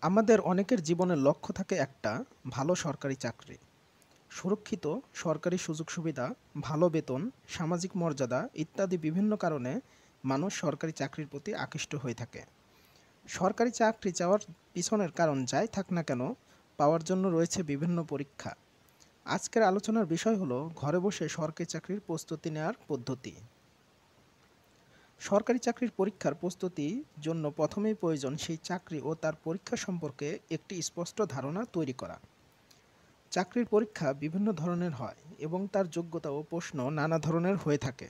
আমাদের অনেকের জীবনের লক্ষ্য থাকে একটা ভালো সরকারি চাকরি, সুরক্ষিত সরকারি সুযোগ সুবিধা, ভালো বেতন, সামাজিক মর্যাদা ইত্যাদি বিভিন্ন কারণে মানুষ সরকারি চাকরির প্রতি আকৃষ্ট হয়ে থাকে। সরকারি চাকরি চাওয়ার পিছনের কারণ যাই থাক না কেন, পাওয়ার জন্য রয়েছে বিভিন্ন পরীক্ষা। আজকের আলোচনার বিষয় হলো ঘরে বসে সরকারি চাকরির প্রস্তুতি নেওয়ার পদ্ধতি। সরকারি চাকরির পরীক্ষার প্রস্তুতির জন্য প্রথমেই প্রয়োজন সেই চাকরি ও তার পরীক্ষা সম্পর্কে একটি স্পষ্ট ধারণা তৈরি করা। চাকরির পরীক্ষা বিভিন্ন ধরনের হয় এবং তার যোগ্যতা ও প্রশ্ন নানা ধরনের হয়ে থাকে।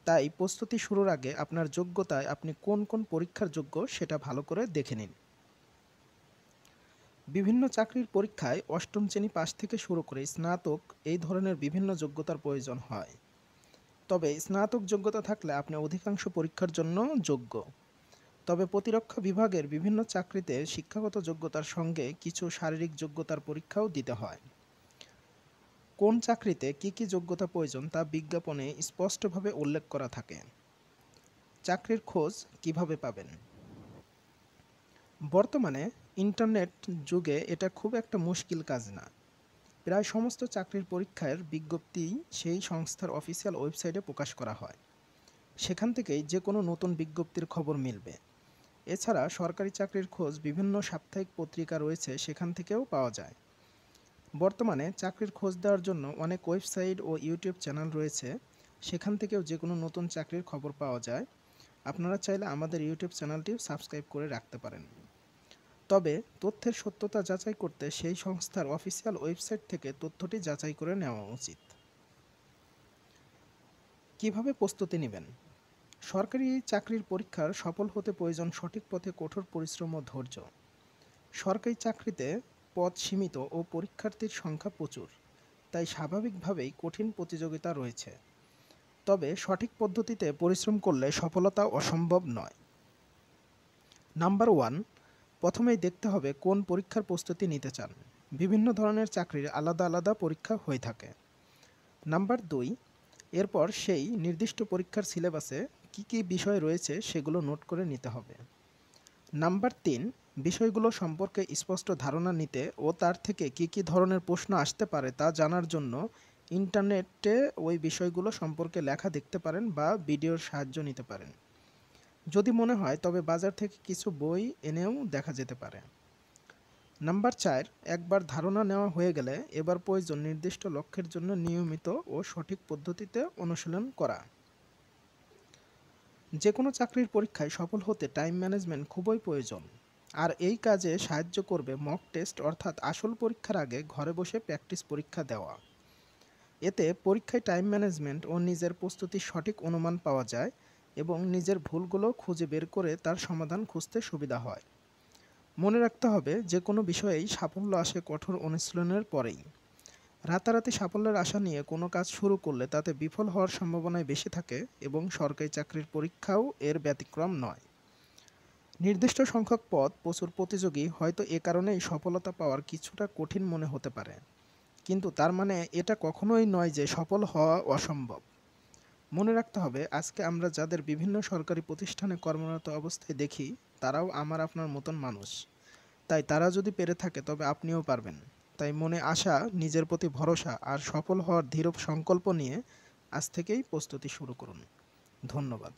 তাই প্রস্তুতি শুরুর আগে আপনার যোগ্যতায় আপনি কোন কোন পরীক্ষার যোগ্য সেটা ভালো করে দেখে নিন। বিভিন্ন চাকরির পরীক্ষায় অষ্টম শ্রেণী পাস থেকে শুরু করে স্নাতক এই ধরনের বিভিন্ন যোগ্যতার প্রয়োজন হয়। তবে স্নাতক যোগ্যতা থাকলে আপনি অধিকাংশ পরীক্ষার জন্য যোগ্য। তবে প্রতিরক্ষা বিভাগের বিভিন্ন চাকরিতে শিক্ষাগত যোগ্যতার সঙ্গে কিছু শারীরিক যোগ্যতার পরীক্ষাও দিতে হয়। কোন চাকরিতে কী কী যোগ্যতা প্রয়োজন তা বিজ্ঞাপনে স্পষ্টভাবে উল্লেখ করা থাকে। চাকরির খোঁজ কিভাবে পাবেন? বর্তমানে ইন্টারনেট যুগে এটা খুব একটা মুশকিল কাজ না। প্রায় সমস্ত চাকরির পরীক্ষার বিজ্ঞপ্তি সেই সংস্থার অফিসিয়াল ওয়েবসাইটে প্রকাশ করা হয়। সেখান থেকেই যে কোনো নতুন বিজ্ঞপ্তির খবর মিলবে। এছাড়া সরকারি চাকরির খোঁজ বিভিন্ন সাপ্তাহিক পত্রিকা রয়েছে, সেখান থেকেও পাওয়া যায়। বর্তমানে চাকরির খোঁজ দেওয়ার জন্য অনেক ওয়েবসাইট ও ইউটিউব চ্যানেল রয়েছে, সেখান থেকেও যে কোনো নতুন চাকরির খবর পাওয়া যায়। আপনারা চাইলে আমাদের ইউটিউব চ্যানেলটিও সাবস্ক্রাইব করে রাখতে পারেন। তবে তথ্যের সত্যতা যাচাই করতে সেই সংস্থার অফিসিয়াল ওয়েবসাইট থেকে তথ্যটি যাচাই করে নেওয়া উচিত। কিভাবে প্রস্তুতি নেবেন? সরকারি চাকরির পরীক্ষার সফল হতে প্রয়োজন সঠিক পথে কঠোর পরিশ্রম ও ধৈর্য। সরকারি চাকরিতে পদ সীমিত ও পরীক্ষার্থীর সংখ্যা প্রচুর, তাই স্বাভাবিকভাবেই কঠিন প্রতিযোগিতা রয়েছে। তবে সঠিক পদ্ধতিতে পরিশ্রম করলে সফলতা অসম্ভব নয়। নাম্বার 1, প্রথমেই দেখতে হবে কোন পরীক্ষার প্রস্তুতি নিতে চান। বিভিন্ন ধরনের চাকরির আলাদা আলাদা পরীক্ষা হয়ে থাকে। নাম্বার 2, এরপর সেই নির্দিষ্ট পরীক্ষার সিলেবাসে কী কী বিষয় রয়েছে সেগুলো নোট করে নিতে হবে। নাম্বার 3, বিষয়গুলো সম্পর্কে স্পষ্ট ধারণা নিতে ও তার থেকে কী কী ধরনের প্রশ্ন আসতে পারে তা জানার জন্য ইন্টারনেটে ওই বিষয়গুলো সম্পর্কে লেখা দেখতে পারেন বা ভিডিওর সাহায্য নিতে পারেন। যদি মনে হয় তবে বাজার থেকে কিছু বই এনেও দেখা যেতে পারে। নাম্বার 4, একবার ধারণা নেওয়া হয়ে গেলে এবার প্রয়োজন নির্দিষ্ট লক্ষ্যের জন্য নিয়মিত ও সঠিক পদ্ধতিতে অনুশীলন করা। যে কোনো চাকরির পরীক্ষায় সফল হতে টাইম ম্যানেজমেন্ট খুবই প্রয়োজন। আর এই কাজে সাহায্য করবে মক টেস্ট, অর্থাৎ আসল পরীক্ষার আগে ঘরে বসে প্র্যাকটিস পরীক্ষা দেওয়া। এতে পরীক্ষায় টাইম ম্যানেজমেন্ট ও নিজের প্রস্তুতির সঠিক অনুমান পাওয়া যায় এবং নিজের ভুলগুলো খুঁজে বের করে তার সমাধান খুঁজতে সুবিধা হয়। মনে রাখতে হবে যে কোনো বিষয়েই সাফল্য আসে কঠোর অনুশীলনের পরেই। রাতারাতি সাফল্যের আশা নিয়ে কোনো কাজ শুরু করলে তাতে বিফল হওয়ার সম্ভাবনাই বেশি থাকে এবং সরকারি চাকরির পরীক্ষাও এর ব্যতিক্রম নয়। নির্দিষ্ট সংখ্যক পদ, প্রচুর প্রতিযোগী, হয়তো এ কারণেই সফলতা পাওয়ার কিছুটা কঠিন মনে হতে পারে, কিন্তু তার মানে এটা কখনোই নয় যে সফল হওয়া অসম্ভব। মনে রাখতে হবে আজকে আমরা যাদের বিভিন্ন সরকারি প্রতিষ্ঠানে কর্মরত অবস্থায় দেখি তারাও আমার আপনার মতন মানুষ। তাই তারা যদি পেরে থাকে তবে আপনিও পারবেন। তাই মনে আশা, নিজের প্রতি ভরসা আর সফল হওয়ার দৃঢ় সংকল্প নিয়ে আজ থেকেই প্রস্তুতি শুরু করুন। ধন্যবাদ।